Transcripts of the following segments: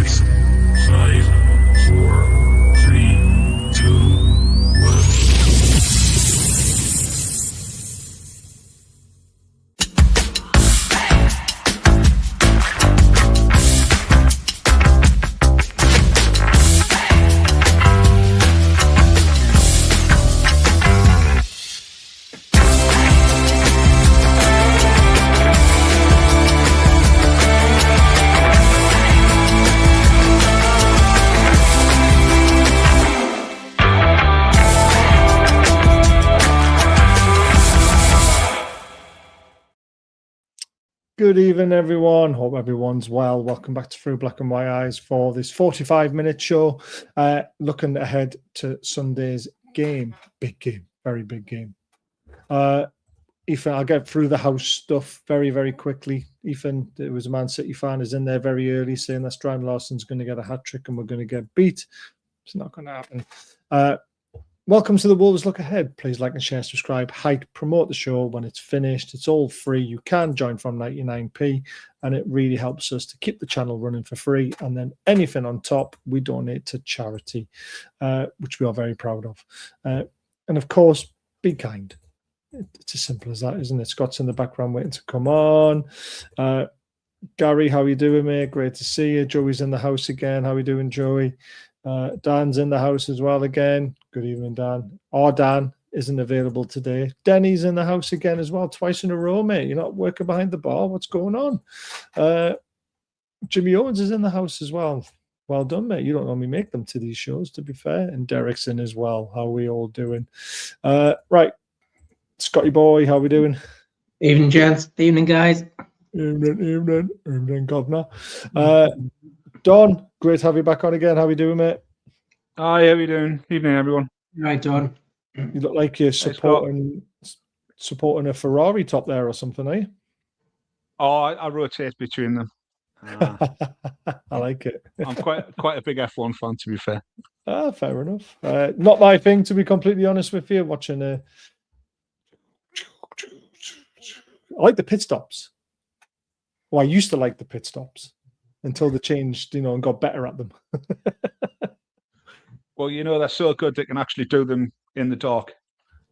6, 5, 4, 3, 2, 1. Good evening, everyone. Hope everyone's well. Welcome back to Through Black and White Eyes for this 45-minute show. Looking ahead to Sunday's game. Big game. Very big game. Ethan, I'll get through the house stuff very, very quickly. Ethan, it was a Man City fan, is in there very early saying that Strand Larsen's going to get a hat-trick and we're going to get beat. It's not going to happen. Welcome to the Wolves Look Ahead. Please like and share, subscribe, hype, promote the show when it's finished. It's all free. You can join from 99p, and it really helps us to keep the channel running for free. And then anything on top, we donate to charity, which we are very proud of. And of course, be kind. It's as simple as that, isn't it? Scott's in the background waiting to come on. Gary, how are you doing, mate? Great to see you. Joey's in the house again. How are you doing, Joey? Dan's in the house as well again. Good evening, Dan. Our Dan isn't available today. Denny's in the house again as well, twice in a row, mate. You're not working behind the bar. What's going on? Jimmy Owens is in the house as well. Well done, mate. You don't normally make them to these shows, to be fair. And Derek's in as well. How are we all doing? Right. Scotty boy, how are we doing? Evening, gents. Evening, guys. Evening, governor. Don, great to have you back on again. How are we doing, mate? Hi, how are you doing? Evening, everyone. Right, Don. You look like you're supporting a Ferrari top there or something, are you? Oh, I rotate between them. I like it. I'm quite a big F1 fan, to be fair. Fair enough. Not my thing, to be completely honest with you. Watching I like the pit stops. Well, I used to like the pit stops until they changed, and got better at them. Well, they're so good they can actually do them in the dark.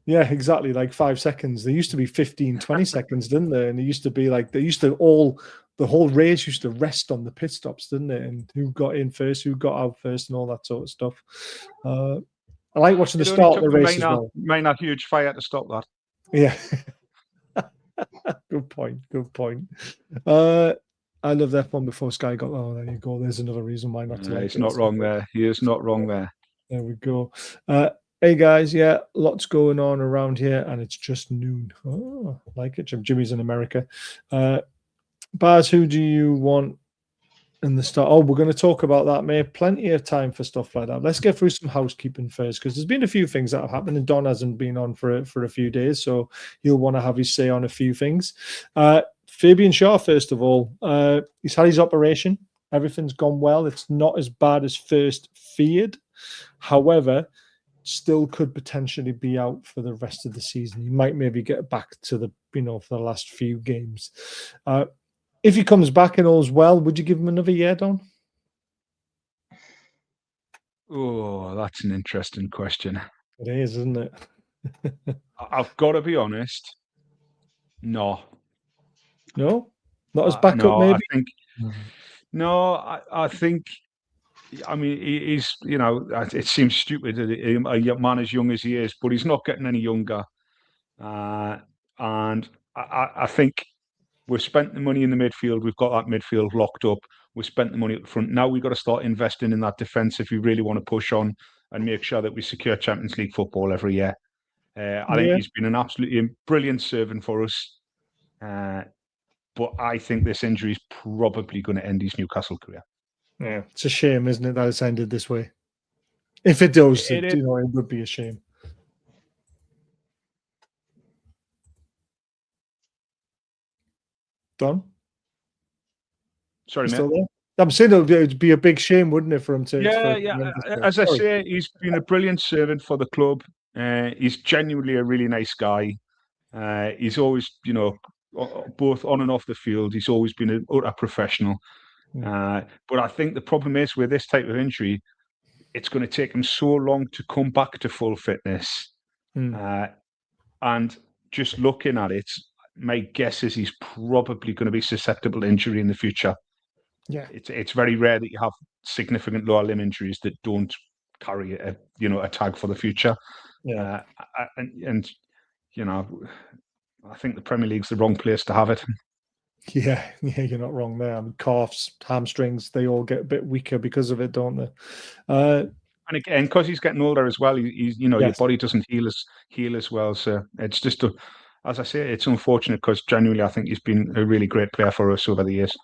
Yeah, exactly. Like 5 seconds. They used to be 15, 20 seconds, didn't they? And it used to be like the whole race used to rest on the pit stops, didn't it? And who got in first, who got out first, and all that sort of stuff. I like watching the start of the race as well. Maynard huge fire to stop that. Yeah. Good point. I love that one before Sky got. Oh, there you go. There's another reason why not to like it. He's not wrong there. He is not wrong there. There we go. Hey guys, yeah, lots going on around here, and it's just noon. Oh, I like it. Jimmy's in America. Baz, who do you want in the start? Oh, we're going to talk about that, mate. Plenty of time for stuff like that. Let's get through some housekeeping first, because there's been a few things that have happened, and Don hasn't been on for a few days, so he'll want to have his say on a few things. Fabian Shaw, first of all, he's had his operation. Everything's gone well. It's not as bad as first feared. However, still could potentially be out for the rest of the season. He might maybe get back to the, for the last few games. If he comes back and all's well, would you give him another year, Don? Oh, that's an interesting question. It is, isn't it? I've got to be honest. No? Not as backup, no, maybe? I think, he's, it seems stupid that a man as young as he is, but he's not getting any younger. And I think we've spent the money in the midfield. We've got that midfield locked up. We've spent the money at the front. Now we've got to start investing in that defence if we really want to push on and make sure that we secure Champions League football every year. I think he's been an absolutely brilliant servant for us. But I think this injury is probably going to end his Newcastle career. Yeah, it's a shame, isn't it, that it's ended this way? If it does, it would be a shame. Don? Sorry, mate. Still there? I'm saying it would be a big shame, wouldn't it, for him to... Yeah. As I say, he's been a brilliant servant for the club. He's genuinely a really nice guy. He's always, both on and off the field, he's always been a professional. But I think the problem is with this type of injury, it's going to take him so long to come back to full fitness. And just looking at it, my guess is he's probably going to be susceptible to injury in the future. Yeah, it's very rare that you have significant lower limb injuries that don't carry a tag for the future. Yeah, and I think the Premier League's the wrong place to have it. yeah, you're not wrong there. I mean, calves, hamstrings, they all get a bit weaker because of it, don't they? And again, because he's getting older as well, he's Yes. your body doesn't heal as well. So it's just, as I say, it's unfortunate because genuinely I think he's been a really great player for us over the years.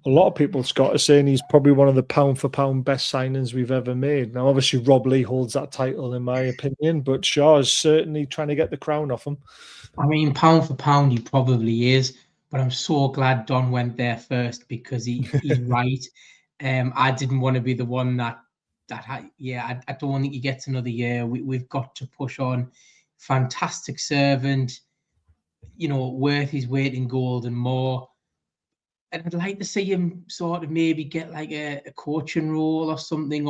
A lot of people, Scott, are saying he's probably one of the pound for pound best signings we've ever made. Now, obviously, Rob Lee holds that title in my opinion, but Shaw is certainly trying to get the crown off him. I mean, pound for pound, he probably is. But I'm so glad Don went there first because he's right. I didn't want to be the one I don't think he gets another year. We've got to push on. Fantastic servant, worth his weight in gold and more. And I'd like to see him sort of maybe get like a coaching role or something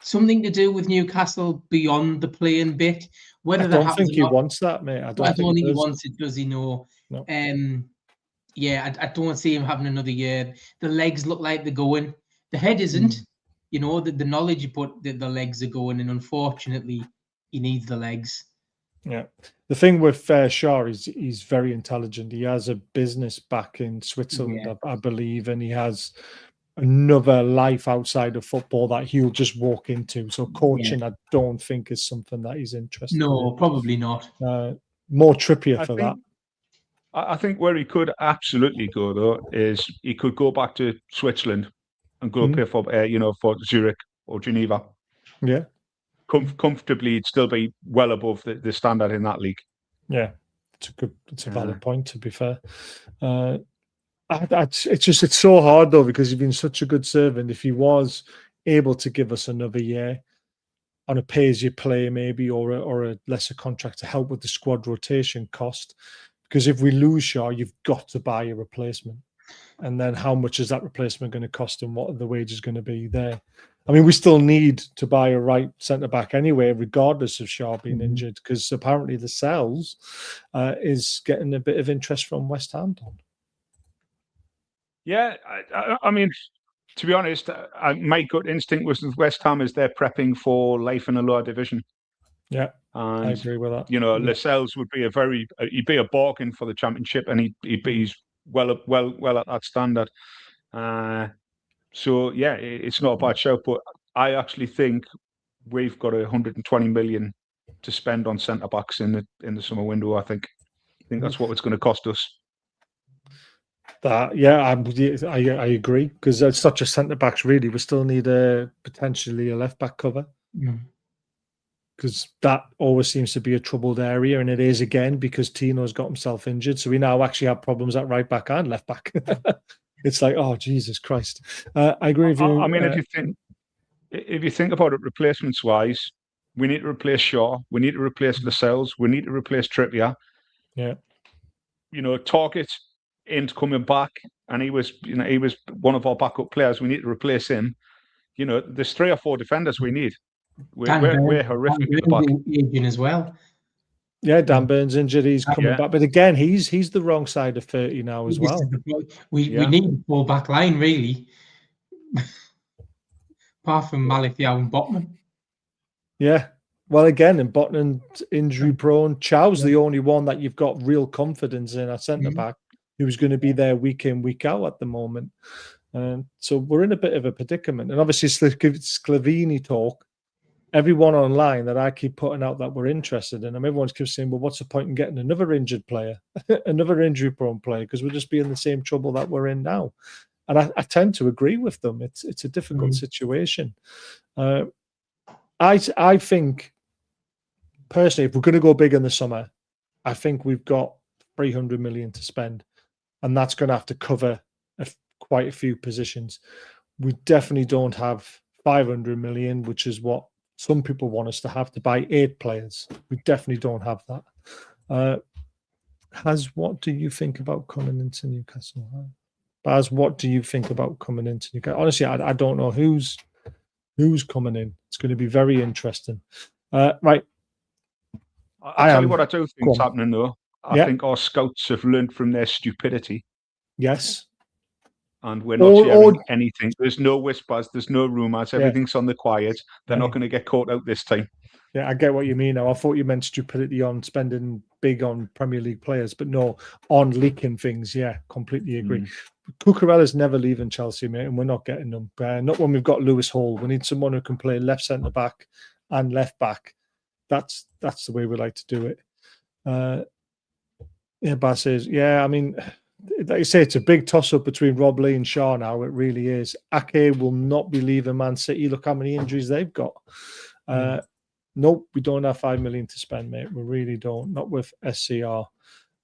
to do with Newcastle beyond the playing bit. I don't think he wants that, mate. I don't think he wants it, does he? No. I don't see him having another year. The legs look like they're going. The head isn't. The knowledge you put that the legs are going, and unfortunately, he needs the legs. Yeah. The thing with Shaw is he's very intelligent. He has a business back in Switzerland, I believe, and he has another life outside of football that he'll just walk into. So coaching, I don't think is something that he's interested in. No, probably not. More Trippier for that. I think where he could absolutely go, though, is he could go back to Switzerland and go play for, for Zurich or Geneva. Yeah. Comfortably, he'd still be well above the standard in that league. Yeah, it's a valid point, to be fair. It's so hard, though, because he's been such a good servant. If he was able to give us another year on a pay-as-you-play maybe, or a lesser contract to help with the squad rotation cost, because if we lose Shaw, you've got to buy a replacement. And then how much is that replacement going to cost and what are the wages going to be there? I mean, we still need to buy a right centre-back anyway, regardless of Shaw being injured, because apparently the Sells is getting a bit of interest from West Ham. Yeah, I mean, to be honest, my gut instinct was with West Ham is they're prepping for life in a lower division. Yeah, and I agree with that. Lascelles would be he'd be a bargain for the Championship, and he's well at that standard. So yeah, it's not a bad show, but I actually think we've got 120 million to spend on centre backs in the summer window. I think that's what it's going to cost us. I agree, because it's such a centre backs. Really, we still need potentially a left back cover. Because that always seems to be a troubled area, and it is again because Tino's got himself injured. So we now actually have problems at right back and left back. It's like, oh, Jesus Christ. I agree with you. I mean, if you think about it, replacements wise, we need to replace Shaw, we need to replace Lascelles, we need to replace Trippier. Yeah. Target ain't coming back, and he was one of our backup players. We need to replace him. There's 3 or 4 defenders we need. We're horrific at the back. Aging as well. Yeah, Dan Burns injured. He's coming back, but again, he's the wrong side of 30 now as well. We need a full back line, really. Apart from Malathiau and Botman. Yeah. Well, again, and Botman injury prone. Chow's the only one that you've got real confidence in at centre back, who's going to be there week in, week out at the moment. So we're in a bit of a predicament. And obviously, Sclavini talk. Everyone online that I keep putting out that we're interested in, and everyone's keeps saying, well, what's the point in getting another injured player, another injury-prone player, because we'll just be in the same trouble that we're in now. And I tend to agree with them. It's a difficult situation. I think, personally, if we're going to go big in the summer, I think we've got 300 million to spend, and that's going to have to cover quite a few positions. We definitely don't have 500 million, which is what some people want us to have to buy 8 players. We definitely don't have that. What do you think about coming into Newcastle? Baz, what do you think about coming into Newcastle? Honestly, I don't know who's coming in. It's going to be very interesting. Right. I'll tell you what I do think is happening, though. I Yeah. think our scouts have learned from their stupidity. Yes. And we're not hearing anything. There's no whispers. There's no rumours. Everything's on the quiet. They're not going to get caught out this time. Yeah, I get what you mean now. I thought you meant stupidity on spending big on Premier League players, but no, on leaking things. Yeah, completely agree. Cucurella's never leaving Chelsea, mate, and we're not getting them. Not when we've got Lewis Hall. We need someone who can play left centre back and left back. That's the way we like to do it. Baz says, yeah, I mean, like you say, it's a big toss-up between Rob Lee and Shaw now. It really is. Ake will not be leaving Man City. Look how many injuries they've got. Nope, we don't have 5 million to spend, mate. We really don't. Not with SCR.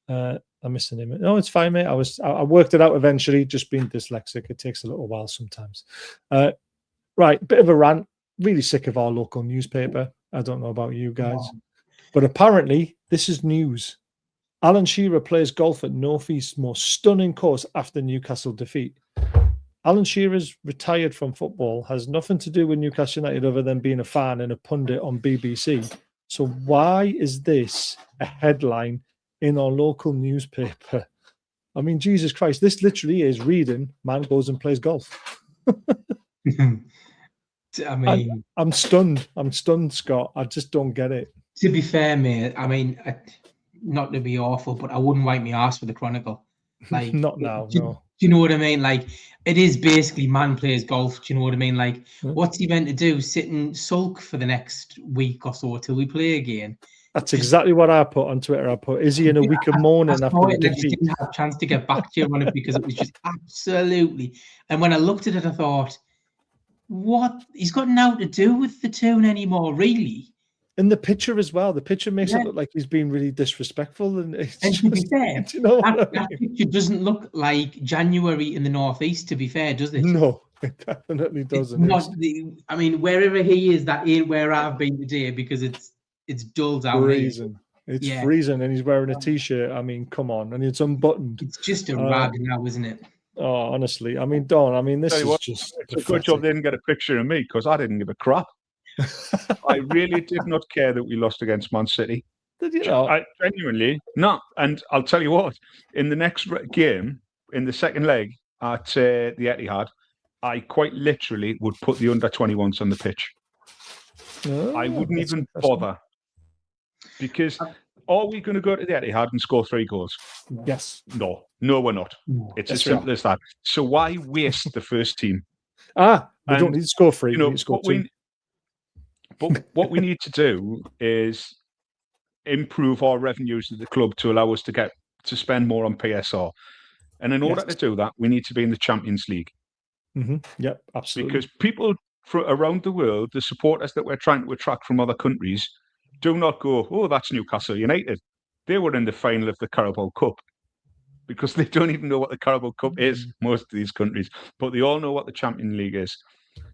I'm missing him. No, it's fine, mate. I worked it out eventually. Just being dyslexic, it takes a little while sometimes. Right, bit of a rant. Really sick of our local newspaper. I don't know about you guys, but apparently this is news. Alan Shearer plays golf at Northeast's most stunning course after Newcastle defeat. Alan Shearer's retired from football, has nothing to do with Newcastle United other than being a fan and a pundit on BBC. So why is this a headline in our local newspaper? I mean, Jesus Christ, this literally is reading, man goes and plays golf. I mean, I'm stunned. I'm stunned, Scott. I just don't get it. To be fair, mate, I mean, not to be awful, but I wouldn't wipe my ass for the Chronicle. Like, not now, no. Do you know what I mean? Like, it is basically man plays golf. Do you know what I mean? Like, what's he meant to do? Sit and sulk for the next week or so till we play again? That's exactly what I put on Twitter. I put, is he in a week of mourning after the defeat? I didn't have a chance to get back to you on it because it was just absolutely. And when I looked at it, I thought, what? He's got nothing to do with the tune anymore, really. In the picture as well, the picture makes it look like he's being really disrespectful. And to be fair, you know that picture doesn't look like January in the Northeast, to be fair, does it? No, it definitely doesn't. I mean, wherever he is, that ain't where I've been today because it's dull down freezing. It's freezing, and he's wearing a t-shirt. I mean, come on, and it's unbuttoned. It's just a rag now, isn't it? Oh, honestly, I mean, Don. I mean, this is just. It's a good job they didn't get a picture of me because I didn't give a crap. I really did not care that we lost against Man City. Did you know? I genuinely not. And I'll tell you what. In the next game, in the second leg at the Etihad, I quite literally would put the under-21s on the pitch. Oh, I wouldn't even bother because are we going to go to the Etihad and score 3 goals? Yes. No, we're not. It's as simple as that. So why waste the first team? We don't need to score 3. We need to score 2. But what we need to do is improve our revenues at the club to allow us to spend more on PSR. And in order to do that, we need to be in the Champions League. Yep, absolutely. Because people from around the world, the supporters that we're trying to attract from other countries, do not go, oh, that's Newcastle United. They were in the final of the Carabao Cup. Because they don't even know what the Carabao Cup is, most of these countries. But they all know what the Champions League is.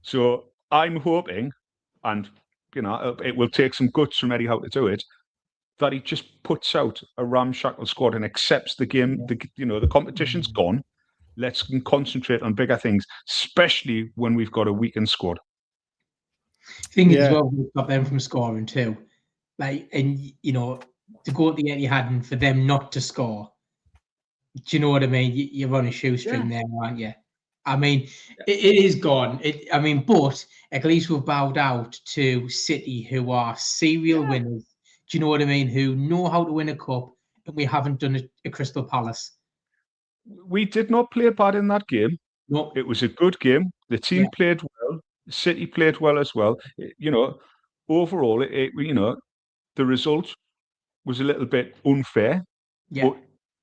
So I'm hoping, and it will take some guts from Eddie Howe to do it, that he just puts out a ramshackle squad and accepts the game. The competition's gone. Let's concentrate on bigger things, especially when we've got a weakened squad. I think as well, we've got them from scoring too. Like, and to go to the Etihad and for them not to score. Do you know what I mean? You're on a shoestring there, aren't you? I mean, it is gone. But at least we've bowed out to City, who are serial winners. Do you know what I mean? Who know how to win a cup, and we haven't done it at Crystal Palace. We did not play bad in that game. No, it was a good game. The team played well. City played well as well. Overall, the result was a little bit unfair. Yeah. But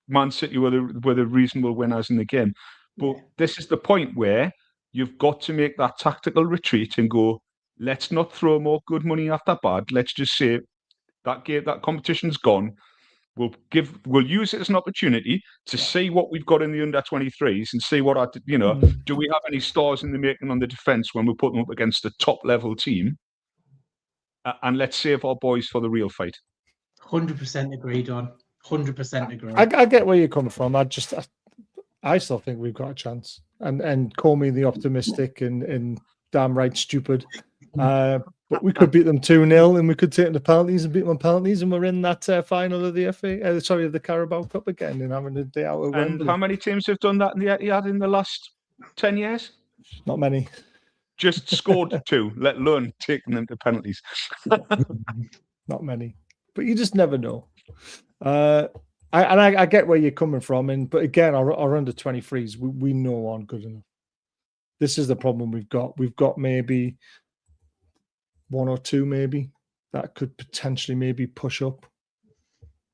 Man City were the reasonable winners in the game. But this is the point where you've got to make that tactical retreat and go, let's not throw more good money after bad. Let's just say that competition's gone. We'll use it as an opportunity to see what we've got in the under-23s and see what do we have any stars in the making on the defence when we put them up against a top-level team? And let's save our boys for the real fight. 100% agree, Don. 100% agree. I get where you're coming from. I still think we've got a chance. And call me the optimistic and damn right stupid. But we could beat them 2-0 and we could take them to penalties and beat them on penalties, and we're in that final of the the Carabao Cup again and having a day out of And Wembley. how many teams have done that in the Etihad in the last 10 years? Not many. Just scored 2, let alone taking them to penalties. Not many. But you just never know. I get where you're coming from, but again, our under 23s, we know aren't good enough. This is the problem we've got. We've got maybe 1 or 2 maybe that could potentially maybe push up.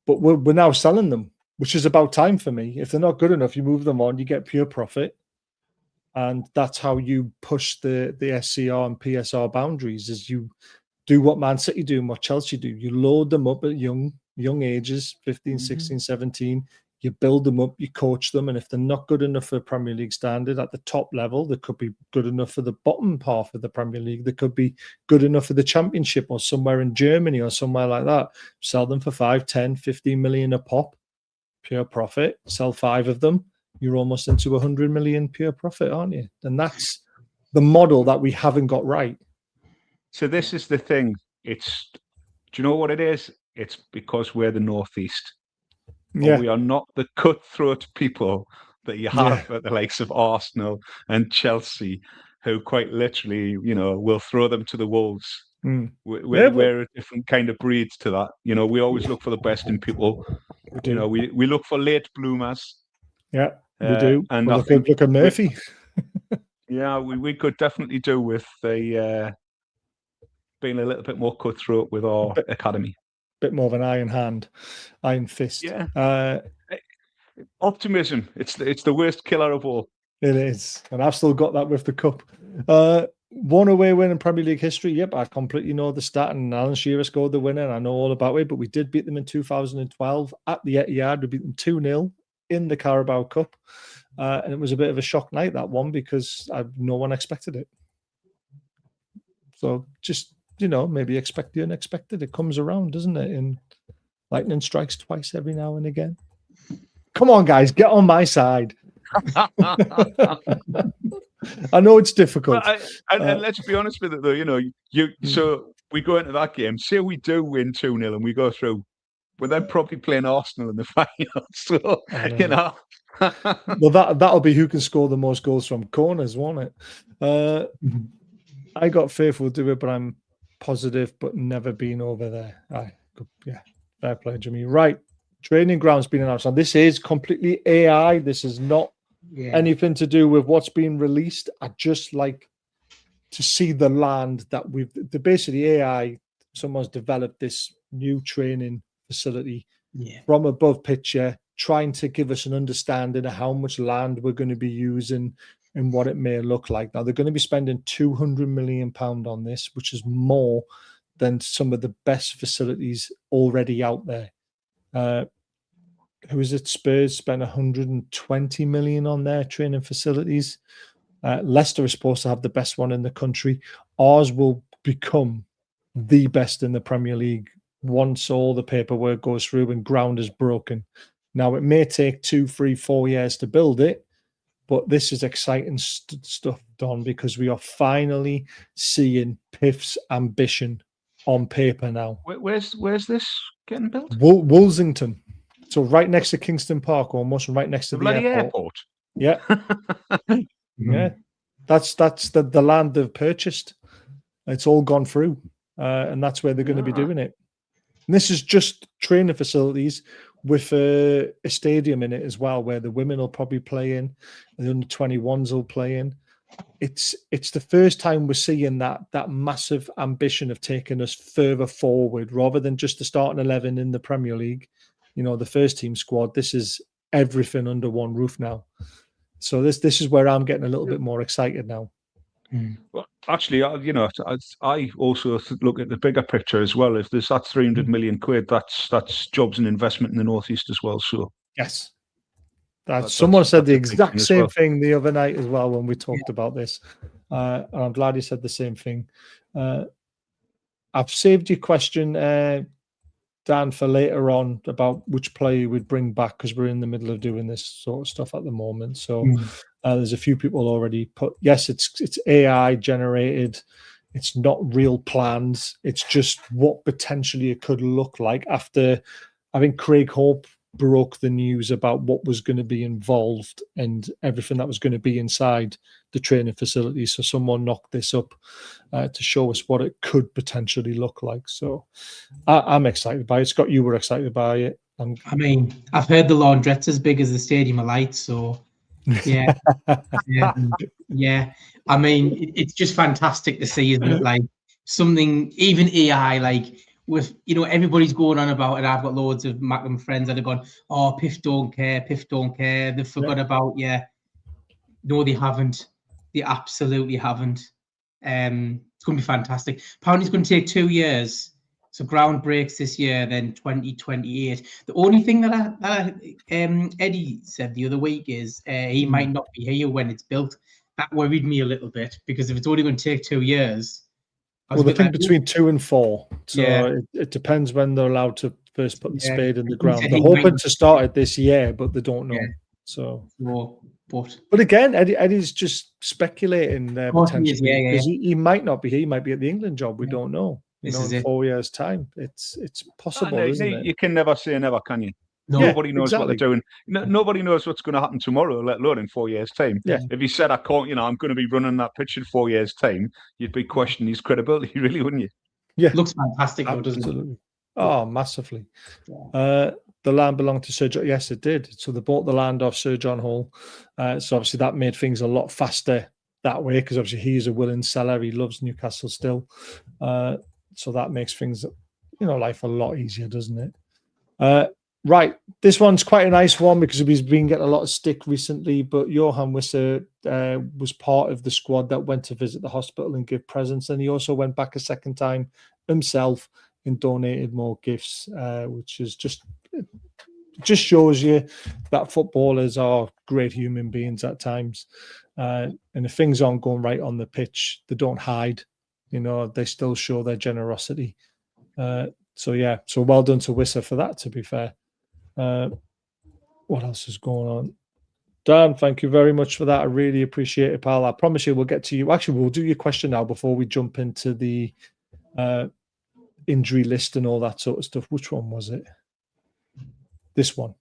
But we're now selling them, which is about time for me. If they're not good enough, you move them on, you get pure profit. And that's how you push the SCR and PSR boundaries, is you do what Man City do and what Chelsea do. You load them up at young ages, 15, 16, 17. You build them up, you coach them, and if they're not good enough for Premier League standard at the top level, they could be good enough for the bottom half of the Premier League. They could be good enough for the Championship or somewhere in Germany or somewhere like that. Sell them for 5, 10, 15 million a pop, pure profit. Sell 5 of them, you're almost into 100 million pure profit, aren't you? And that's the model that we haven't got right. So this is the thing. Do you know what it is? It's because we're the Northeast. Yeah. We are not the cutthroat people that you have at the likes of Arsenal and Chelsea, who quite literally, will throw them to the wolves. We're a different kind of breed to that. We always look for the best in people. We do. We look for late bloomers. Yeah, we do. And well, look at Murphy. We could definitely do with being a little bit more cutthroat with our academy. Bit more of an iron fist. Yeah. Optimism. It's the worst killer of all. It is. And I've still got that with the cup. 1 away win in Premier League history. Yep, I completely know the stat, and Alan Shearer scored the winner. I know all about it, but we did beat them in 2012 at the Etihad. We beat them 2-0 in the Carabao Cup. And it was a bit of a shock night, that one, because no one expected it. So just, maybe expect the unexpected. It comes around, doesn't it? And lightning strikes twice every now and again. Come on, guys, get on my side. I know it's difficult. And let's be honest with it, though. So we go into that game. Say we do win 2-0 and we go through. We're then probably playing Arsenal in the final. So Well, that'll be who can score the most goals from corners, won't it? I got faith we'll do it, but I'm positive, but never been over there. Fair play, Jimmy. Right. Training ground's been announced. And this is completely AI. This is not anything to do with what's been released. I just like to see the land that basically AI, someone's developed this new training facility from above picture, trying to give us an understanding of how much land we're going to be using and what it may look like. Now, they're going to be spending £200 million on this, which is more than some of the best facilities already out there. Who is it? Spurs spent 120 million on their training facilities. Leicester is supposed to have the best one in the country. Ours will become the best in the Premier League once all the paperwork goes through and ground is broken. Now, it may take 2, 3, 4 years to build it, but this is exciting stuff, Don, because we are finally seeing PIF's ambition on paper now. Where's this getting built? Woolsington. So right next to Kingston Park, almost right next to the airport. Yeah. Yeah. That's the land they've purchased. It's all gone through. And that's where they're going to be doing it. And this is just training facilities with a stadium in it as well, where the women will probably play in, and the under-21s will play in. It's the first time we're seeing that massive ambition of taking us further forward, rather than just the starting 11 in the Premier League. The first team squad. This is everything under one roof now. So this is where I'm getting a little bit more excited now. Well, actually, I also look at the bigger picture as well. If there's that 300 million quid, that's jobs and investment in the Northeast as well. So yes, someone said the exact same thing the other night as well when we talked about this. And I'm glad he said the same thing. I've saved your question. Dan, for later on about which player we'd bring back, because we're in the middle of doing this sort of stuff at the moment. So there's a few people already put, yes, it's AI generated. It's not real plans. It's just what potentially it could look like after, I think Craig Hope broke the news about what was going to be involved and everything that was going to be inside the training facility. So someone knocked this up to show us what it could potentially look like. So I'm excited by it. Scott, you were excited by it. I mean, I've heard the laundrette's as big as the Stadium of Light, so yeah. Yeah. I mean, it's just fantastic to see, isn't it? Like something, even AI, like with, everybody's going on about it. I've got loads of Macklem friends that have gone, oh, Piff don't care, They forgot about, No, they haven't. They absolutely haven't. It's going to be fantastic. Apparently it's going to take 2 years. So ground breaks this year, then 2028. The only thing that Eddie said the other week is he might not be here when it's built. That worried me a little bit, because if it's only going to take 2 years. Well, they think between 2 and 4. So it depends when they're allowed to first put the spade in the ground. They're hoping to start it this year, but they don't know. So, but again, Eddie's just speculating there potentially, because he might not be here. He might be at the England job. We don't know. In 4 years' time, it's possible, isn't it? You can never say never, can you? No, nobody knows what they're doing. Nobody knows what's going to happen tomorrow, let alone in 4 years' time. Yeah. If he said, I can't, I'm going to be running that pitch in 4 years' time, you'd be questioning his credibility, really, wouldn't you? Yeah. Looks fantastic, though, doesn't it? Oh, massively. Yeah. The land belonged to Sir John. Yes, it did. So they bought the land off Sir John Howe. So obviously that made things a lot faster that way, because obviously he's a willing seller. He loves Newcastle still. So that makes things, life a lot easier, doesn't it? Right. This one's quite a nice one, because he's been getting a lot of stick recently, but Johan Wisser was part of the squad that went to visit the hospital and give presents. And he also went back a second time himself and donated more gifts, which is just shows you that footballers are great human beings at times. And if things aren't going right on the pitch, they don't hide. They still show their generosity. So well done to Wisser for that, to be fair. What else is going on? Dan, thank you very much for that. I really appreciate it, pal. I promise you we'll get to you. Actually, we'll do your question now before we jump into the injury list and all that sort of stuff. Which one was it? This one.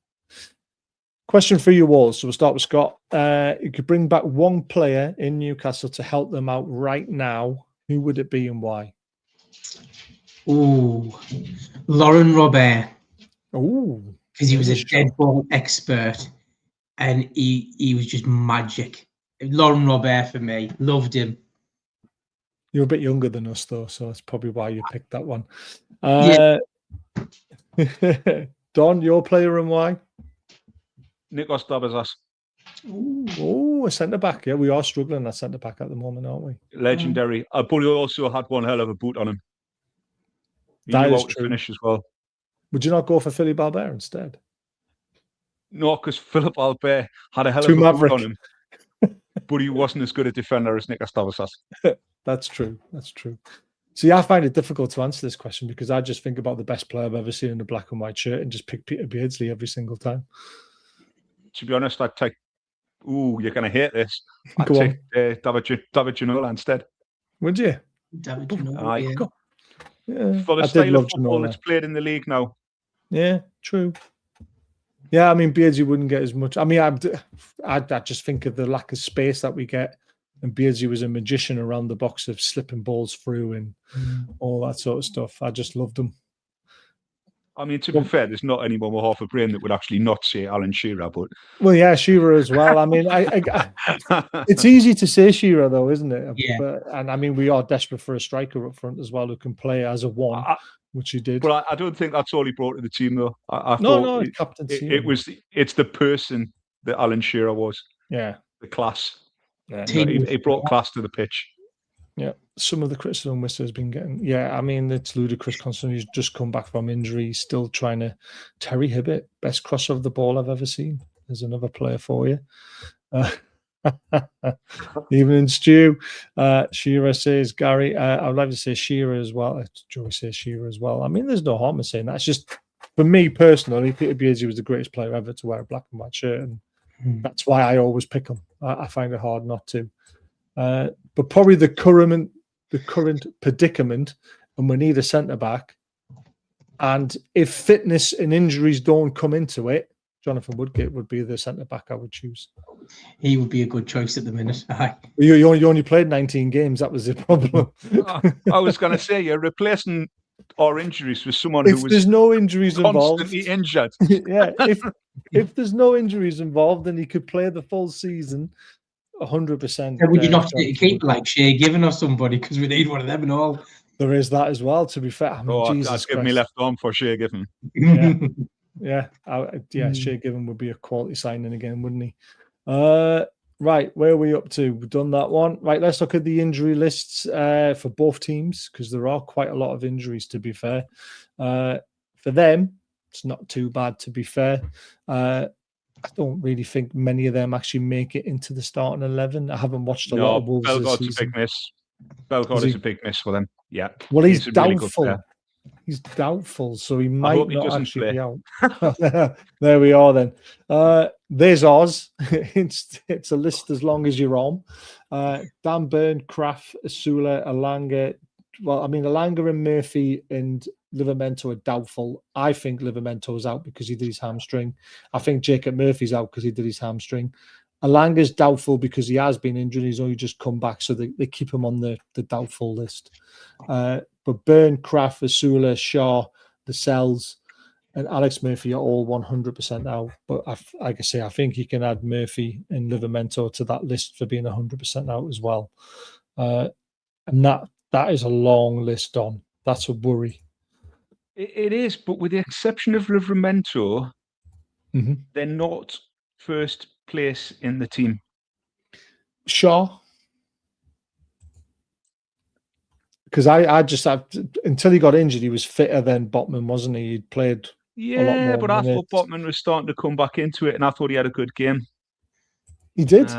Question for you all. So we'll start with Scott. You could bring back one player in Newcastle to help them out right now. Who would it be and why? Oh, Laurent Robert. Oh, because he was a dead ball expert, and he was just magic. Laurent Robert for me. Loved him. You're a bit younger than us, though, so that's probably why you picked that one. Don, your player and why? Nikos Dabazas. Oh, a centre back. Yeah, we are struggling at centre back at the moment, aren't we? Legendary. But he also had one hell of a boot on him. He that knew is how to true. Finish as well. Would you not go for Philippe Albert instead? No, because Philippe Albert had a hell of a boot on him, but he wasn't as good a defender as Nikos Dabazas. That's true. That's true. See, I find it difficult to answer this question, because I just think about the best player I've ever seen in a black and white shirt and just pick Peter Beardsley every single time. To be honest, I'd take... Ooh, you're going to hate this. I'd Go take David Ginola instead. Would you? David Ginola, yeah. For the style of football that's played in the league now. Yeah, true. Yeah, I mean, Beardsley wouldn't get as much. I mean, I just think of the lack of space that we get. And Beardsley was a magician around the box of slipping balls through and all that sort of stuff. I just loved him. I mean, to be fair, there's not anyone with half a brain that would actually not say Alan Shearer, but... Well, yeah, Shearer as well. I mean, it's easy to say Shearer, though, isn't it? Yeah. And I mean, we are desperate for a striker up front as well who can play as a one, which he did. But I don't think that's all he brought to the team, though. No, captaincy. It's the person that Alan Shearer was. Yeah. The class. Yeah. He brought class to the pitch. Yeah, some of the criticism Wisser has been getting. Yeah, I mean, it's ludicrous constantly. He's just come back from injury. He's still trying to... Terry Hibbett, best crosser of the ball I've ever seen. There's another player for you. Evening, Stu. Shearer says, Gary, I'd like to say Shearer as well. Joey says Shearer as well. I mean, there's no harm in saying that. It's just, for me personally, Peter Beardsley was the greatest player ever to wear a black and white shirt. And that's why I always pick him. I find it hard not to. But probably the current predicament, and we need a centre-back. And if fitness and injuries don't come into it, Jonathan Woodgate would be the centre-back I would choose. He would be a good choice at the minute. You only played 19 games. That was the problem. I was going to say, you're replacing our injuries with someone who was there's no injuries constantly involved. injured. Yeah, if there's no injuries involved, then he could play the full season 100%. Would you not keep like Shea Given or somebody, because we need one of them and all? There is that as well, to be fair. I mean, I'd give me left arm for Shea Given. Yeah, Shea Given would be a quality signing again, wouldn't he? Right, where are we up to? We've done that one. Right, let's look at the injury lists for both teams, because there are quite a lot of injuries, to be fair. For them, it's not too bad, to be fair. I don't really think many of them actually make it into the starting 11. I haven't watched a lot of Wolves Bellegarde's this season. a big miss. Bellegarde is a big miss for them. Yeah. Well, he's doubtful. Really he's doubtful, so he might not actually be out. There we are then. There's Oz. It's a list as long as your arm. Dan Burn, Kraft, Asula, Alanga. Well, I mean, Alanga and Murphy and Livramento are doubtful. I think Livramento's out because he did his hamstring. I think Jacob Murphy's out because he did his hamstring. Alanga's doubtful because he has been injured. He's only just come back, so they keep him on the doubtful list. But Burn, Kraft, Asula, Shaw, the Cells, and Alex Murphy are all 100% out. But like I say, I think you can add Murphy and Livramento to that list for being 100% out as well. And that is a long list, Don. That's a worry. It is, but with the exception of Livramento, they're not first place in the team. Shaw? Because I just have until he got injured, he was fitter than Botman, wasn't he? He'd played a lot more. But I thought Botman was starting to come back into it, and I thought he had a good game. He did.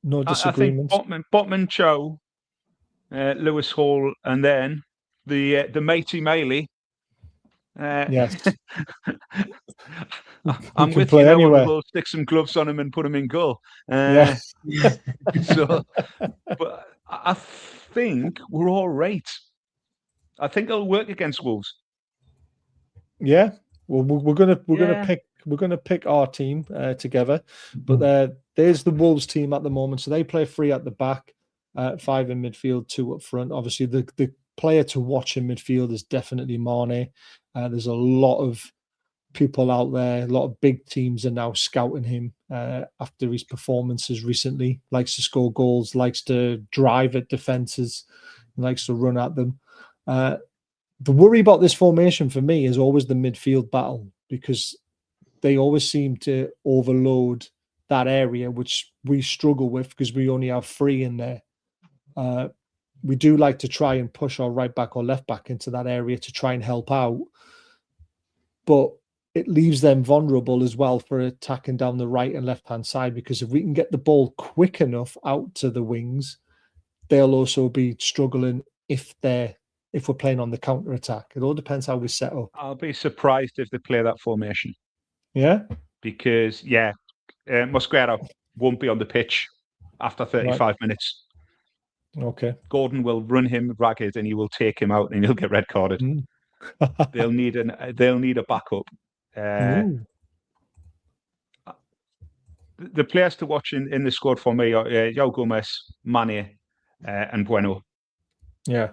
No disagreements. I think Botman, Chow, Lewis Hall, and then the matey Maley. Yes. I'm with you now. We'll stick some gloves on him and put him in goal. So, but I think we're all right. I think it'll work against Wolves. Yeah. Well, we're gonna pick our team together. But there's the Wolves team at the moment. So they play 3 at the back, 5 in midfield, 2 up front. Obviously, the player to watch in midfield is definitely Mane. There's a lot of people out there. A lot of big teams are now scouting him after his performances recently. Likes to score goals, likes to drive at defences, likes to run at them. The worry about this formation for me is always the midfield battle, because they always seem to overload that area, which we struggle with because we only have 3 in there. We do like to try and push our right back or left back into that area to try and help out. But it leaves them vulnerable as well for attacking down the right and left-hand side, because if we can get the ball quick enough out to the wings, they'll also be struggling if we're playing on the counter-attack. It all depends how we set up. I'll be surprised if they play that formation. Yeah? Because, Mosquera won't be on the pitch after 35 minutes. Okay. Gordon will run him ragged and he will take him out and he'll get red carded. They'll need a backup. The players to watch in the squad for me are João Gomez, Mane, and Bueno. Yeah.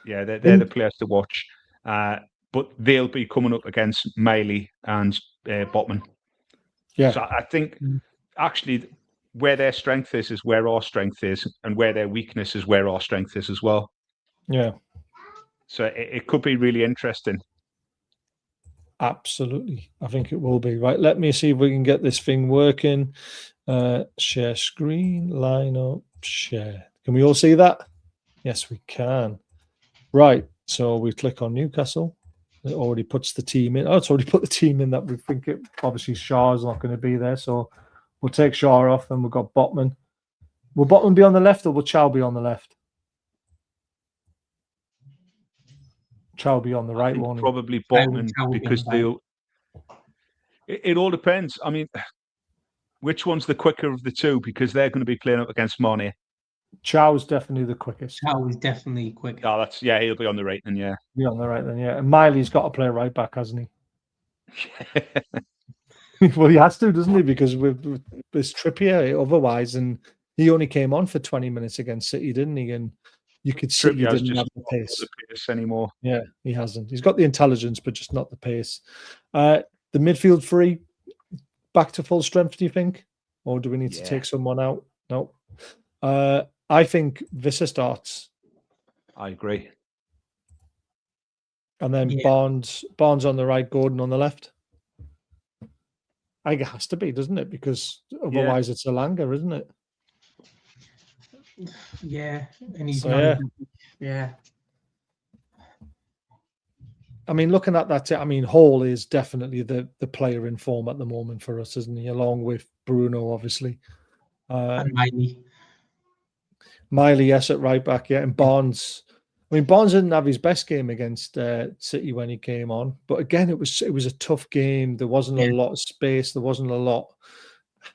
Yeah, they're the players to watch. But they'll be coming up against Miley and Botman. Yeah. So I think actually where their strength is where our strength is, and where their weakness is where our strength is as well. Yeah. So it could be really interesting. Absolutely. I think it will be. Right, let me see if we can get this thing working. Share screen, line up, share. Can we all see that? Yes, we can. Right, so we click on Newcastle. It already puts the team in. Oh, it's already put the team in that we think it. Obviously, Shaw's not going to be there, so We'll take Shaw off, and we've got Botman. Will Botman be on the left, or will Chow be on the left? Chow be on the right, won't he? Probably I would Botman, Chow be because on the right. they'll. It all depends. I mean, which one's the quicker of the two? Because they're going to be playing up against Mane. Chow's definitely the quickest. Chow is definitely quick. Oh, he'll be on the right then, yeah. Be on the right then, yeah. And Miley's got to play right back, hasn't he? Well, he has to, doesn't he? Because with this Trippier otherwise, and he only came on for 20 minutes against City, didn't he? And you could see he Trippier's didn't just have the not got pace. the pace anymore. Yeah, he hasn't. He's got the intelligence, but just not the pace. The midfield three, back to full strength, do you think? Or do we need to take someone out? No. I think Visser starts. I agree. And then Barnes on the right, Gordon on the left. I think it has to be, doesn't it? Because otherwise it's Alanga, isn't it? Yeah. And he's So, yeah. I mean, looking at that, I mean, Hall is definitely the player in form at the moment for us, isn't he? Along with Bruno, obviously. And Miley. Miley, yes, at right back, yeah. And Barnes. I mean, Barnes didn't have his best game against City when he came on. But again, it was a tough game. There wasn't a lot of space. There wasn't a lot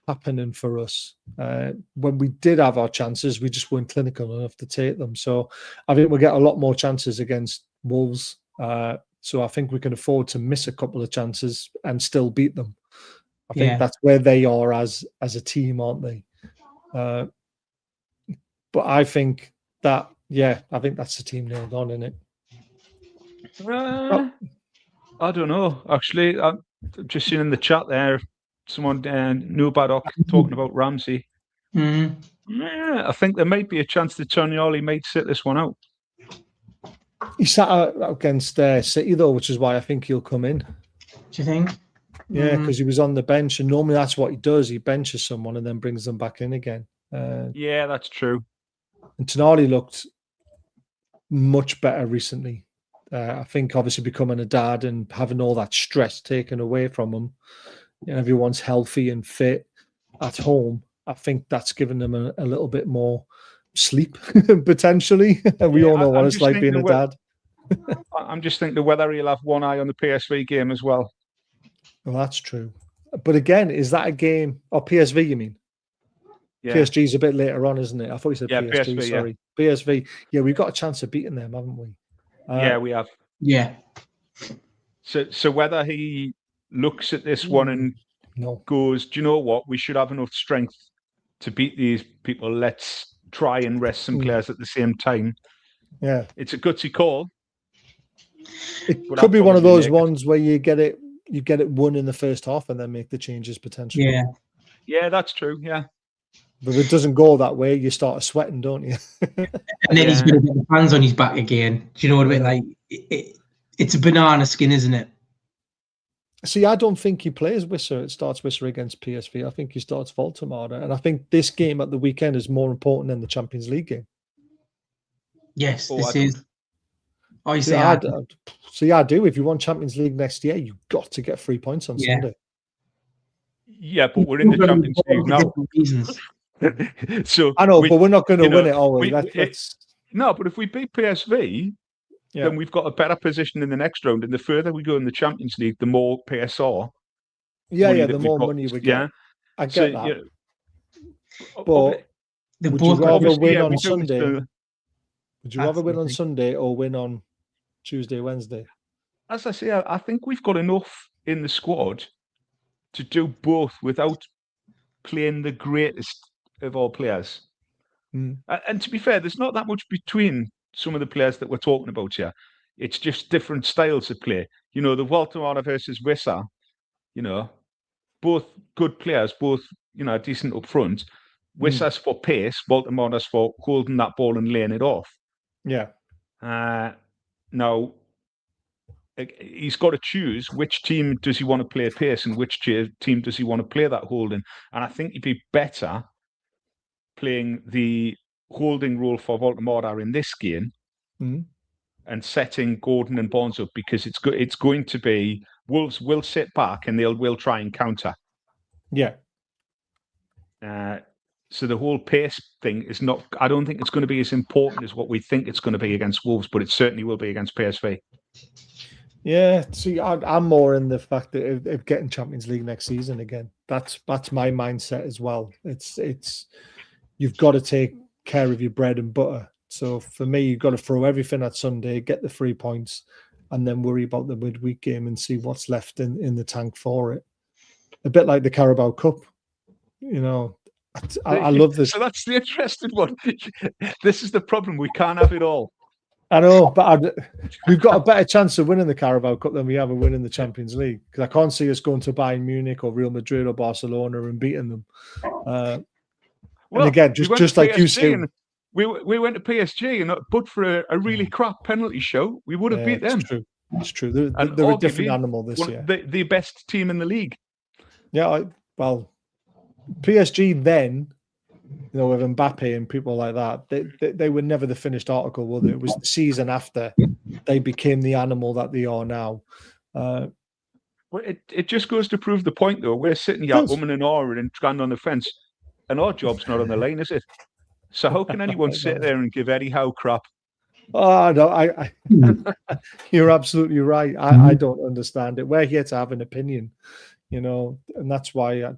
happening for us. When we did have our chances, we just weren't clinical enough to take them. So I think we'll get a lot more chances against Wolves. So I think we can afford to miss a couple of chances and still beat them. I think that's where they are as a team, aren't they? But I think that, I think that's the team nailed on, isn't it? I don't know. Actually, I've just seen in the chat there, someone, Nubadok, talking about Ramsey. Mm-hmm. Yeah, I think there might be a chance that Tonioli might sit this one out. He sat out against City, though, which is why I think he'll come in. Do you think? Yeah, because he was on the bench, and normally that's what he does. He benches someone and then brings them back in again. Yeah, that's true. And Tonali looked much better recently. I think obviously becoming a dad and having all that stress taken away from him, everyone's healthy and fit at home. I think that's given them a little bit more sleep, potentially. And we all know what it's like being a dad. I'm just thinking whether he'll have one eye on the PSV game as well. Well, that's true. But again, is that a game? Or PSV, you mean? Yeah. PSG's a bit later on, isn't it? I thought you said PSG, sorry. Yeah. PSV. Yeah, we've got a chance of beating them, haven't we? Yeah, we have. Yeah. So whether he looks at this one and goes, do you know what? We should have enough strength to beat these people. Let's try and rest some players at the same time. Yeah. It's a gutsy call. It could be one of those ones where you get it won in the first half and then make the changes potentially. Yeah. Yeah, that's true. Yeah. But if it doesn't go that way, you start sweating, don't you? And then he's going to get the fans on his back again. Do you know what I mean? Like, it's a banana skin, isn't it? See, I don't think he plays Wisser. It starts Wisser against PSV. I think he starts Voltemada. And I think this game at the weekend is more important than the Champions League game. Yes, this is. Oh, you say I do. See, I do. If you want Champions League next year, you've got to get 3 points on Sunday. Yeah, but we're in the Champions League now. So I know, but we're not going to win it, are we? No, but if we beat PSV, then we've got a better position in the next round. And the further we go in the Champions League, the more PSR. The more money we get. Yeah, I get that. Yeah. But would you rather win on Sunday? Would you rather win on Sunday or win on Tuesday, Wednesday? As I say, I think we've got enough in the squad to do both without playing the greatest of all players. And to be fair, there's not that much between some of the players that we're talking about here. It's just different styles of play. The Voltemada versus Wisser, both good players, both, decent up front. Wisser's for pace, Voltemada's for holding that ball and laying it off. Yeah. Now, he's got to choose which team does he want to play pace and which team does he want to play that holding. And I think he'd be better playing the holding role for Voltemada in this game and setting Gordon and Barnes up, because it's going to be Wolves will sit back and will try and counter. Yeah. So the whole pace thing is not. I don't think it's going to be as important as what we think it's going to be against Wolves, but it certainly will be against PSV. Yeah, see, I'm more in the fact that if getting Champions League next season again, that's my mindset as well. It's you've got to take care of your bread and butter. So for me, you've got to throw everything at Sunday, get the 3 points, and then worry about the midweek game and see what's left in the tank for it. A bit like the Carabao Cup, I love this. So that's the interesting one. This is the problem. We can't have it all. I know, but we've got a better chance of winning the Carabao Cup than we have of winning the Champions League, because I can't see us going to Bayern Munich or Real Madrid or Barcelona and beating them. And again, just like you said, we went to PSG, and but for a really crap penalty show, we would have beat them. It's true. They're a different animal this year. The best team in the league. Yeah, PSG then, with Mbappe and people like that, they were never the finished article, were they? It was the season after they became the animal that they are now. Well, it just goes to prove the point, though. We're sitting here umming and ahhing and trying on the fence, and our job's not on the line, is it? So how can anyone sit there and give Eddie Howe crap? Oh no, you're absolutely right. I don't understand it. We're here to have an opinion, and that's why I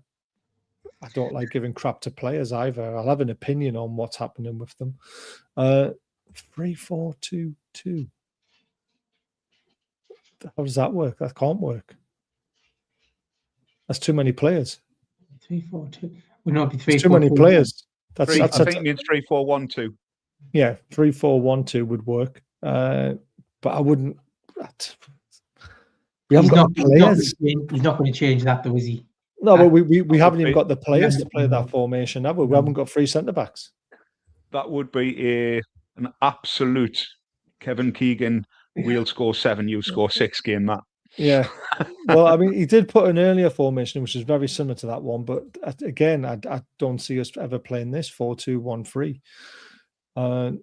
don't like giving crap to players either. I'll have an opinion on what's happening with them. 3-4-2-2. How does that work? That can't work. That's too many players. 3-4-2. Would not be 3-4-2. Too many players. I think it means 3-4-1-2. Yeah, 3-4-1-2 would work. But I wouldn't. We haven't got players. He's not going to change that, though, is he? No, but we haven't even got the players to play that formation, have we? We haven't got 3 centre-backs. That would be an absolute Kevin Keegan, we'll score 7, you score 6 game, that. Yeah. Well, I mean, he did put an earlier formation, which is very similar to that one. But again, I don't see us ever playing this 4-2-1-3. I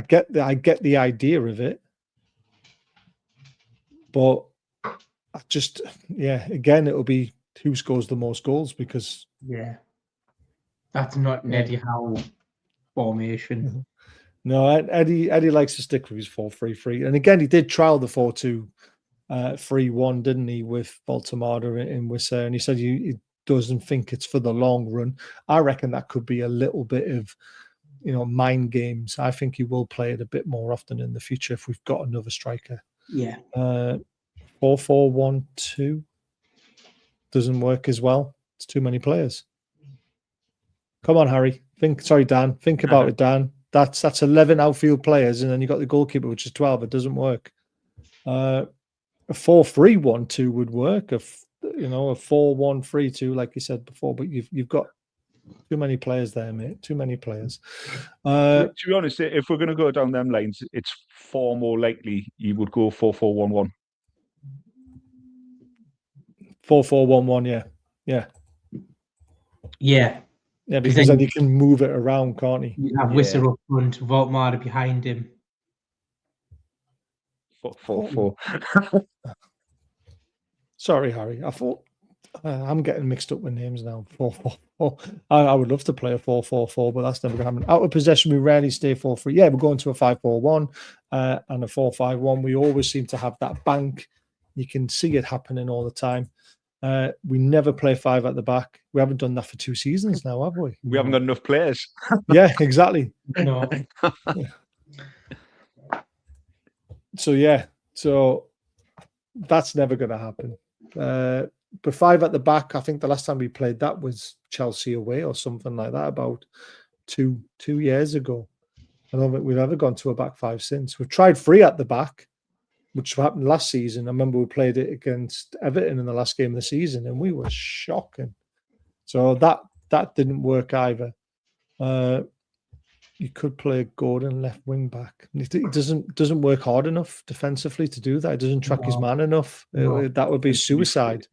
get the idea of it. But again, it'll be who scores the most goals, because that's not an Eddie Howe formation. No, Eddie likes to stick with his 4-3-3, and again, he did trial the 4-2-3-1, didn't he, with Baltimore in Wissa, and he said he doesn't think it's for the long run. I reckon that could be a little bit of mind games. I think he will play it a bit more often in the future if we've got another striker. 4-4-1-2 doesn't work as well. It's too many players. Come on, Harry. Dan. Think about it, Dan. That's 11 outfield players, and then you got the goalkeeper, which is 12. It doesn't work. A 4-3-1-2 would work. A 4-1-3-2, like you said before. But you've got too many players there, mate. Too many players. To be honest, if we're going to go down them lines, it's far more likely you would go 4-4-1-1. 4-4-1-1, yeah, because then you can move it around, can't he? You have Wissa up front, Voltmar behind him. 4-4-4. Sorry, Harry. I thought I'm getting mixed up with names now. 4-4-4. I would love to play a 4-4-4, but that's never going to happen. Out of possession, we rarely stay 4-3. Yeah, we're going to a 5-4-1 and a 4-5-1. We always seem to have that bank. You can see it happening all the time. We never play 5 at the back. We haven't done that for 2 seasons now, have we? We haven't got enough players. Yeah, exactly. No. So that's never going to happen. But 5 at the back, I think the last time we played that was Chelsea away or something like that, about two years ago. I don't think we've ever gone to a back 5 since. We've tried 3 at the back, which happened last season. I remember we played it against Everton in the last game of the season, and we were shocking. So that didn't work either. You could play Gordon left wing back. He doesn't work hard enough defensively to do that. He doesn't track his man enough. That would be suicide.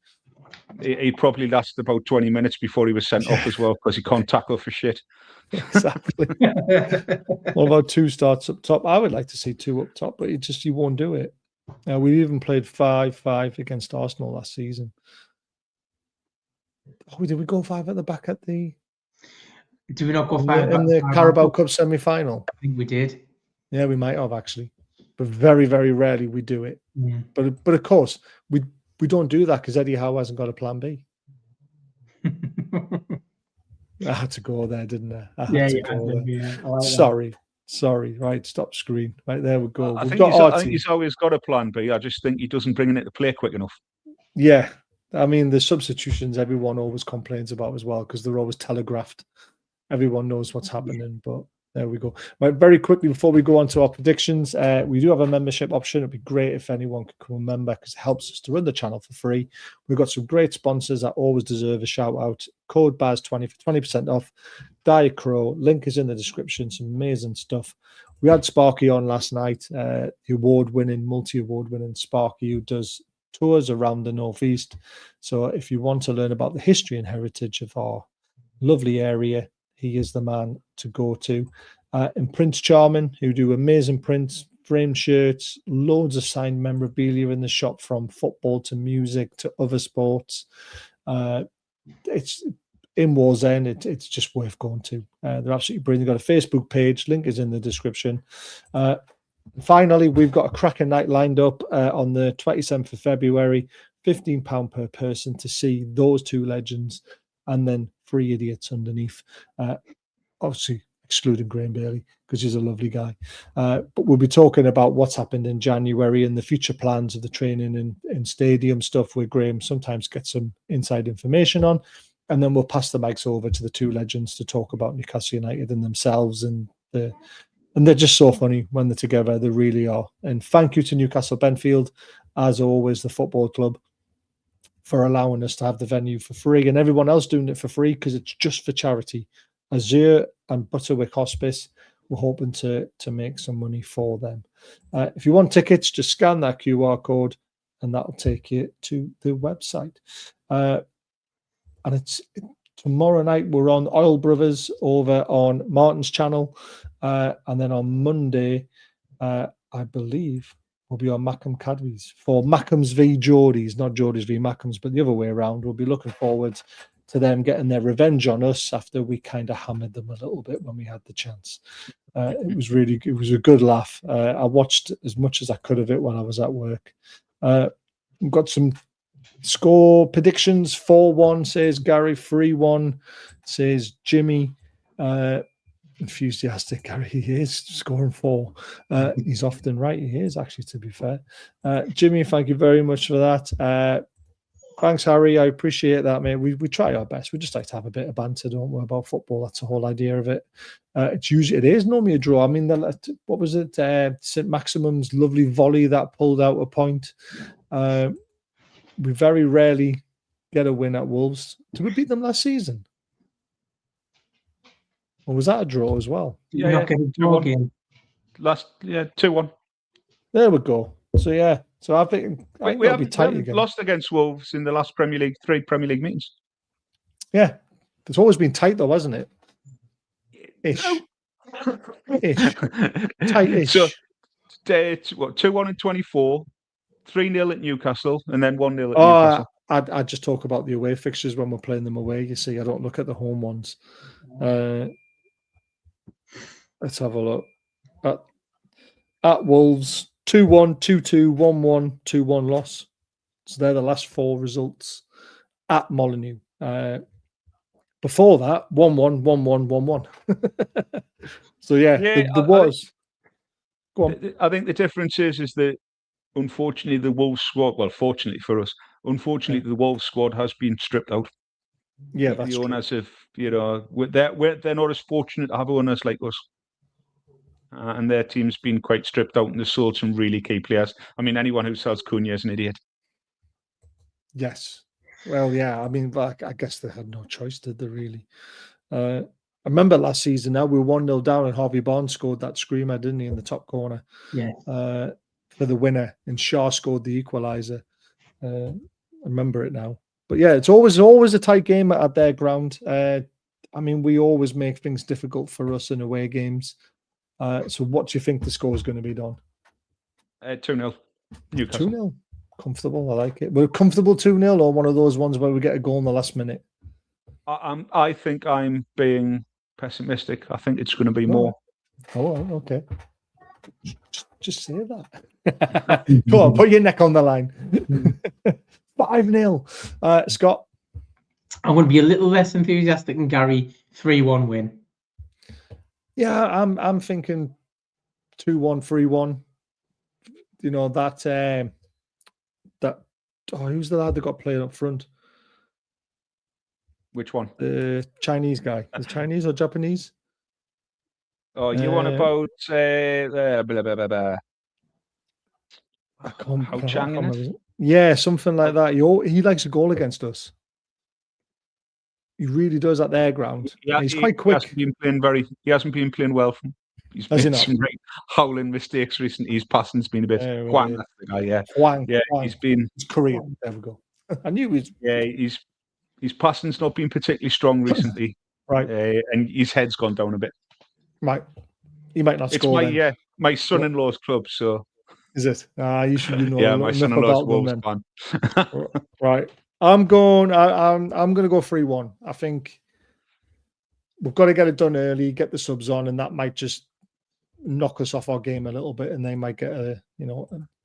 He probably lasted about 20 minutes before he was sent off as well, because he can't tackle for shit. Exactly. What about 2 starts up top? I would like to see 2 up top, but you won't do it. We even played 5-5 against Arsenal last season. Oh, did we go 5 at the back at the Do we not go in far the Carabao Cup semi-final? I think we did. Yeah, we might have actually, but very, very rarely we do it. Mm. But of course, we don't do that because Eddie Howe hasn't got a plan B. I had to go there, didn't I? I had to go there. Yeah. I like that. Sorry. Right, stop screen. Right, there we go. I We've think got our I think team. he's always got a plan B. I just think he doesn't bring it into play quick enough. Yeah, I mean the substitutions everyone always complains about as well because they're always telegraphed. Everyone knows what's happening, but there we go. Right, very quickly before we go on to our predictions, we do have a membership option. It'd be great if anyone could become a member because it helps us to run the channel for free. We've got some great sponsors that always deserve a shout out. Code BAZ20 for 20% off. Diet Crow, link is in the description. Some amazing stuff. We had Sparky on last night, the multi-award winning Sparky, who does tours around the Northeast. So if you want to learn about the history and heritage of our lovely area, he is the man to go to. And Prince Charming, who do amazing prints, frame shirts, loads of signed memorabilia in the shop, from football to music to other sports. It's in Wallsend. It's just worth going to. They're absolutely brilliant. They've got a Facebook page. Link is in the description. Finally, we've got a cracking night lined up on the 27th of February, £15 per person to see those two legends, and then 3 idiots underneath. Obviously, excluding Graham Bailey, because he's a lovely guy. But we'll be talking about what's happened in January and the future plans of the training and stadium stuff, where Graham sometimes gets some inside information on. And then we'll pass the mics over to the two legends to talk about Newcastle United and themselves. And they're just so funny when they're together. They really are. And thank you to Newcastle Benfield, as always, the football club, for allowing us to have the venue for free, and everyone else doing it for free because it's just for charity. Azure and Butterwick Hospice, we're hoping to make some money for them. If you want tickets, just scan that QR code and that'll take you to the website. And it's tomorrow night we're on Oil Brothers over on Martin's channel, and then on Monday, I believe, we'll be on Mackham Caddies for Mackhams v Geordies, not Geordies v Mackhams, but the other way around. We'll be looking forward to them getting their revenge on us after we kind of hammered them a little bit when we had the chance. It was a good laugh. I watched as much as I could of it while I was at work. We've got some score predictions. 4-1 says Gary, 3-1 says Jimmy. Enthusiastic Gary, he is scoring 4. He's often right. He is, actually, to be fair. Jimmy, thank you very much for that. Thanks, Harry. I appreciate that, mate. We try our best. We just like to have a bit of banter, don't we, about football? That's the whole idea of it. It is normally a draw. I mean, what was it? St Maximum's lovely volley that pulled out a point. We very rarely get a win at Wolves. Did we beat them last season? Or was that a draw as well? Yeah, not get a draw game. 2-1. There we go. So yeah, so I think we haven't lost against Wolves in the last 3 Premier League meetings. Yeah, it's always been tight though, hasn't it? Ish. Tight-ish. So, 2-1 in 24, 3-0 at Newcastle, and then 1-0 at Newcastle. I just talk about the away fixtures when we're playing them away. You see, I don't look at the home ones. Let's have a look. At Wolves, 2-1, 2-2, 1-1, 2-1 loss. So they're the last 4 results at Molineux. Before that, 1-1, 1-1, 1-1. So yeah, there was. Go on. I think the difference is that unfortunately the Wolves squad, well, fortunately for us, the Wolves squad has been stripped out. Yeah, that's the owners have, they're not as fortunate to have owners like us. And their team's been quite stripped out, and they've sold some really key players. I mean, anyone who sells Cunha is an idiot. Yes. Well, yeah. I mean, I guess they had no choice, did they, really? I remember last season, now we were 1-0 down, and Harvey Barnes scored that screamer, didn't he, in the top corner? Yeah. For the winner, and Shaw scored the equaliser. I remember it now. But yeah, it's always a tight game at their ground. I mean, we always make things difficult for us in away games. So what do you think the score is going to be, Don? 2-0. Newcastle. 2-0. Comfortable. I like it. We're comfortable 2-0, or one of those ones where we get a goal in the last minute? I think I'm being pessimistic. I think it's going to be more. Oh, okay. Just say that. Come on, put your neck on the line. 5-0. Scott? I'm going to be a little less enthusiastic than Gary. 3-1 win. Yeah, I'm thinking 2-1, 3-1. You know, that who's the lad that got played up front? Which one? The Chinese guy. Is Chinese or Japanese? Oh, you want about blah, blah, blah, blah. How Chang in it? Yeah, something like that. He likes a goal against us. He really does at their ground. Yeah, he's quite quick. He hasn't been playing well. He's made some howling mistakes recently. His passing's been a bit Huang, that's the guy. Yeah, Huang. He's been. It's Korean. There we go. I knew he's. Yeah, his passing's not been particularly strong recently. Right, and his head's gone down a bit. He might not score. It's my son-in-law's club, so. Is it? You should know. Yeah, my son-in-law's Wolves fan. Right. I'm going to go 3-1. I think we've got to get it done early, get the subs on, and that might just knock us off our game a little bit, and they might get a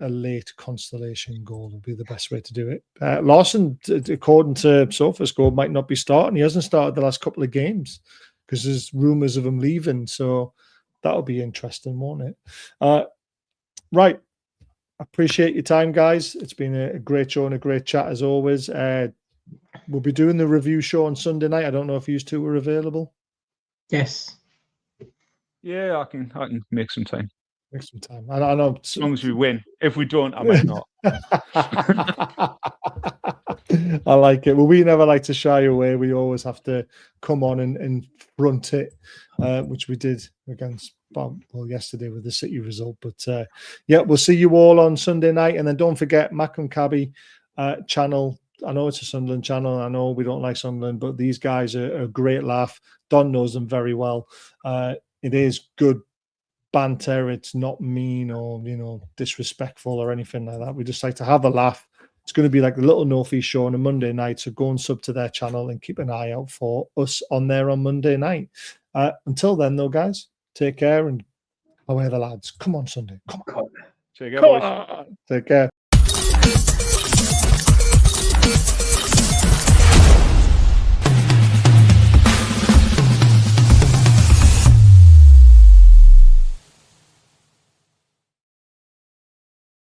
late consolation goal would be the best way to do it. Lawson, according to SofaScore, might not be starting. He hasn't started the last couple of games because there's rumours of him leaving. So that'll be interesting, won't it? Right. Appreciate your time, guys. It's been a great show and a great chat as always. We'll be doing the review show on Sunday night. I don't know if you two are available. Yes. Yeah, I can make some time. Make some time. I know. As long as we win. If we don't, I might not. I like it. Well, we never like to shy away. We always have to come on and front it, which we did against yesterday with the City result. But we'll see you all on Sunday night. And then don't forget Mac and Cabby channel. I know it's a Sunderland channel. I know we don't like Sunderland, but these guys are a great laugh. Don knows them very well. It is good banter. It's not mean or disrespectful or anything like that. We just like to have a laugh. It's going to be like the Little Nufc show on a Monday night. So go and sub to their channel and keep an eye out for us on there on Monday night. Until then, though, guys, take care and away the lads. Come on, Sunday. Come on. Take care, boys. Take care.